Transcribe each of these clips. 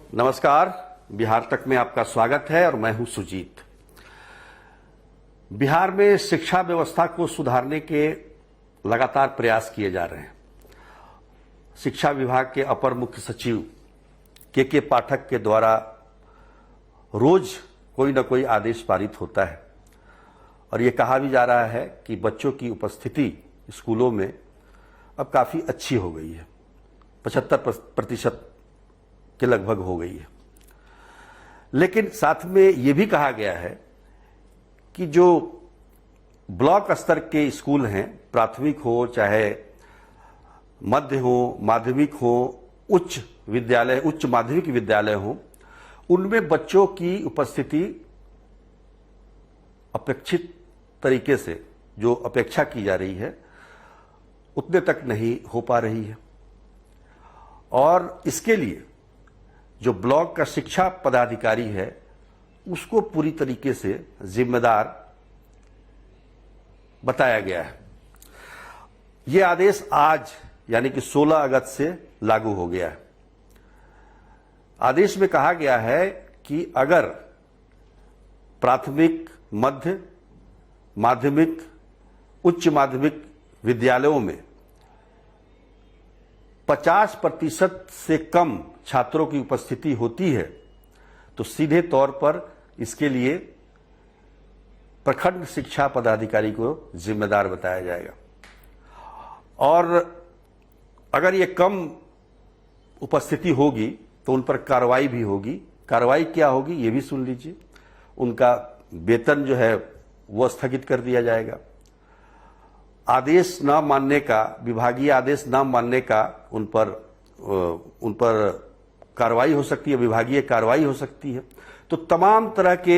नमस्कार, बिहार तक में आपका स्वागत है और मैं हूं सुजीत। बिहार में शिक्षा व्यवस्था को सुधारने के लगातार प्रयास किए जा रहे हैं। शिक्षा विभाग के अपर मुख्य सचिव के पाठक के द्वारा रोज कोई न कोई आदेश पारित होता है और ये कहा भी जा रहा है कि बच्चों की उपस्थिति स्कूलों में अब काफी अच्छी हो गई है, 75% के लगभग हो गई है। लेकिन साथ में ये भी कहा गया है कि जो ब्लॉक स्तर के स्कूल हैं, प्राथमिक हो चाहे मध्य हो, माध्यमिक हो, उच्च विद्यालय, उच्च माध्यमिक विद्यालय हो, उनमें बच्चों की उपस्थिति अपेक्षित तरीके से जो अपेक्षा की जा रही है उतने तक नहीं हो पा रही है। और इसके लिए जो ब्लॉक का शिक्षा पदाधिकारी है उसको पूरी तरीके से जिम्मेदार बताया गया है। यह आदेश आज यानी कि 16 अगस्त से लागू हो गया है। आदेश में कहा गया है कि अगर प्राथमिक, मध्य, माध्यमिक, उच्च माध्यमिक विद्यालयों में 50% से कम छात्रों की उपस्थिति होती है तो सीधे तौर पर इसके लिए प्रखंड शिक्षा पदाधिकारी को जिम्मेदार बताया जाएगा। और अगर ये कम उपस्थिति होगी तो उन पर कार्रवाई भी होगी। कार्रवाई क्या होगी ये भी सुन लीजिए। उनका वेतन जो है वो स्थगित कर दिया जाएगा। आदेश न मानने का, विभागीय आदेश न मानने का उन पर कार्रवाई हो सकती है, विभागीय कार्रवाई हो सकती है। तो तमाम तरह के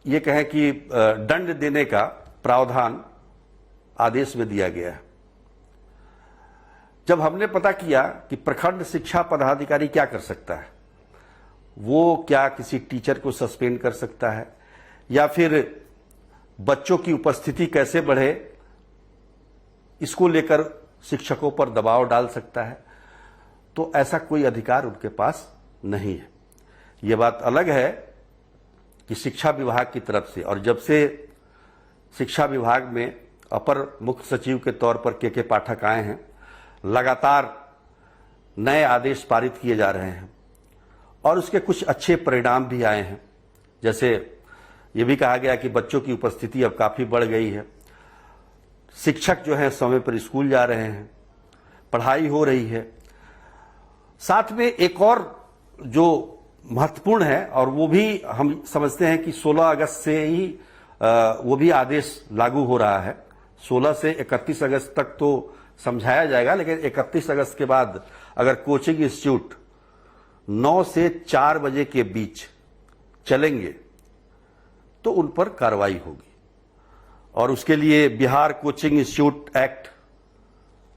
ये कहें कि दंड देने का प्रावधान आदेश में दिया गया है। जब हमने पता किया कि प्रखंड शिक्षा पदाधिकारी क्या कर सकता है, वो क्या किसी टीचर को सस्पेंड कर सकता है या फिर बच्चों की उपस्थिति कैसे बढ़े इसको लेकर शिक्षकों पर दबाव डाल सकता है, तो ऐसा कोई अधिकार उनके पास नहीं है। यह बात अलग है कि शिक्षा विभाग की तरफ से, और जब से शिक्षा विभाग में अपर मुख्य सचिव के तौर पर के पाठक आए हैं, लगातार नए आदेश पारित किए जा रहे हैं और उसके कुछ अच्छे परिणाम भी आए हैं। जैसे ये भी कहा गया कि बच्चों की उपस्थिति अब काफी बढ़ गई है, शिक्षक जो हैं समय पर स्कूल जा रहे हैं, पढ़ाई हो रही है। साथ में एक और जो महत्वपूर्ण है और वो भी हम समझते हैं कि 16 अगस्त से ही वो भी आदेश लागू हो रहा है। 16 से 31 अगस्त तक तो समझाया जाएगा, लेकिन 31 अगस्त के बाद अगर कोचिंग इंस्टीट्यूट 9 से 4 बजे के बीच चलेंगे तो उन पर कार्रवाई होगी। और उसके लिए बिहार कोचिंग इंस्टीट्यूट एक्ट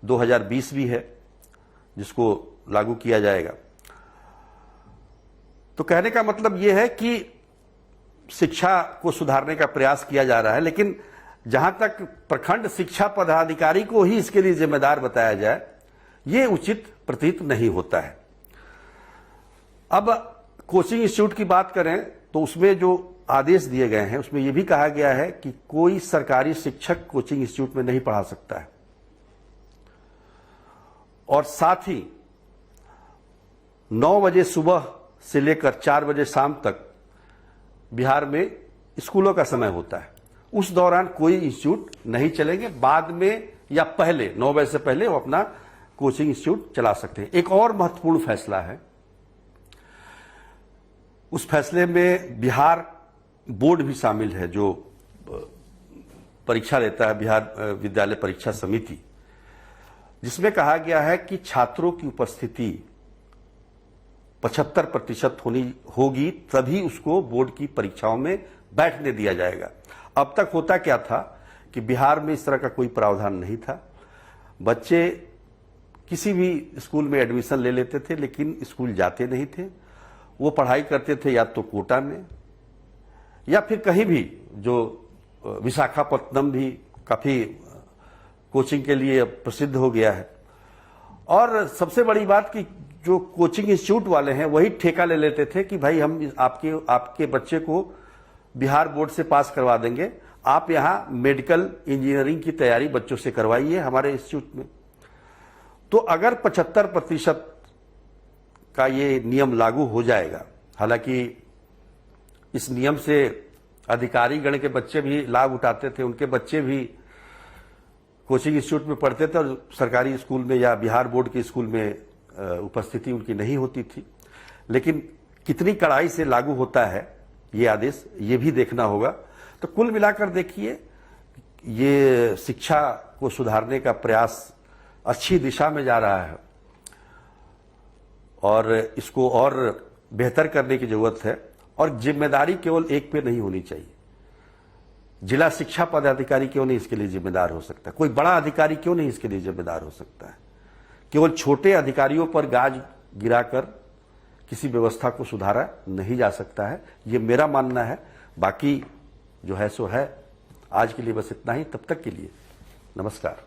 2020 भी है जिसको लागू किया जाएगा। तो कहने का मतलब यह है कि शिक्षा को सुधारने का प्रयास किया जा रहा है, लेकिन जहां तक प्रखंड शिक्षा पदाधिकारी को ही इसके लिए जिम्मेदार बताया जाए, यह उचित प्रतीत नहीं होता है। अब कोचिंग इंस्टीट्यूट की बात करें तो उसमें जो आदेश दिए गए हैं उसमें यह भी कहा गया है कि कोई सरकारी शिक्षक कोचिंग इंस्टीट्यूट में नहीं पढ़ा सकता है। और साथ ही 9 बजे सुबह से लेकर 4 बजे शाम तक बिहार में स्कूलों का समय होता है। उस दौरान कोई इंस्टीट्यूट नहीं चलेंगे। बाद में या पहले 9 बजे से पहले वो अपना कोचिंग इंस्टीट्यूट चला सकते हैं। एक और महत्वपूर्ण फैसला है, उस फैसले में बिहार बोर्ड भी शामिल है जो परीक्षा लेता है, बिहार विद्यालय परीक्षा समिति, जिसमें कहा गया है कि छात्रों की उपस्थिति 75% होगी तभी उसको बोर्ड की परीक्षाओं में बैठने दिया जाएगा। अब तक होता क्या था कि बिहार में इस तरह का कोई प्रावधान नहीं था। बच्चे किसी भी स्कूल में एडमिशन ले लेते थे लेकिन स्कूल जाते नहीं थे। वो पढ़ाई करते थे या तो कोटा में या फिर कहीं भी, जो विशाखापट्टनम भी काफी कोचिंग के लिए प्रसिद्ध हो गया है। और सबसे बड़ी बात कि जो कोचिंग इंस्टीट्यूट वाले हैं वही ठेका ले लेते थे कि भाई हम आपके बच्चे को बिहार बोर्ड से पास करवा देंगे, आप यहां मेडिकल इंजीनियरिंग की तैयारी बच्चों से करवाइए हमारे इंस्टीट्यूट में। तो अगर 75% का ये नियम लागू हो जाएगा, हालांकि इस नियम से अधिकारी गण के बच्चे भी लाभ उठाते थे, उनके बच्चे भी कोचिंग इंस्टीट्यूट में पढ़ते थे और सरकारी स्कूल में या बिहार बोर्ड के स्कूल में उपस्थिति उनकी नहीं होती थी। लेकिन कितनी कड़ाई से लागू होता है ये आदेश, ये भी देखना होगा। तो कुल मिलाकर देखिए, ये शिक्षा को सुधारने का प्रयास अच्छी दिशा में जा रहा है और इसको और बेहतर करने की जरूरत है। और जिम्मेदारी केवल एक पे नहीं होनी चाहिए। जिला शिक्षा पदाधिकारी क्यों नहीं इसके लिए जिम्मेदार हो सकता, कोई बड़ा अधिकारी क्यों नहीं इसके लिए जिम्मेदार हो सकता है। केवल छोटे अधिकारियों पर गाज गिराकर किसी व्यवस्था को सुधारा नहीं जा सकता है, ये मेरा मानना है। बाकी जो है सो है। आज के लिए बस इतना ही, तब तक के लिए नमस्कार।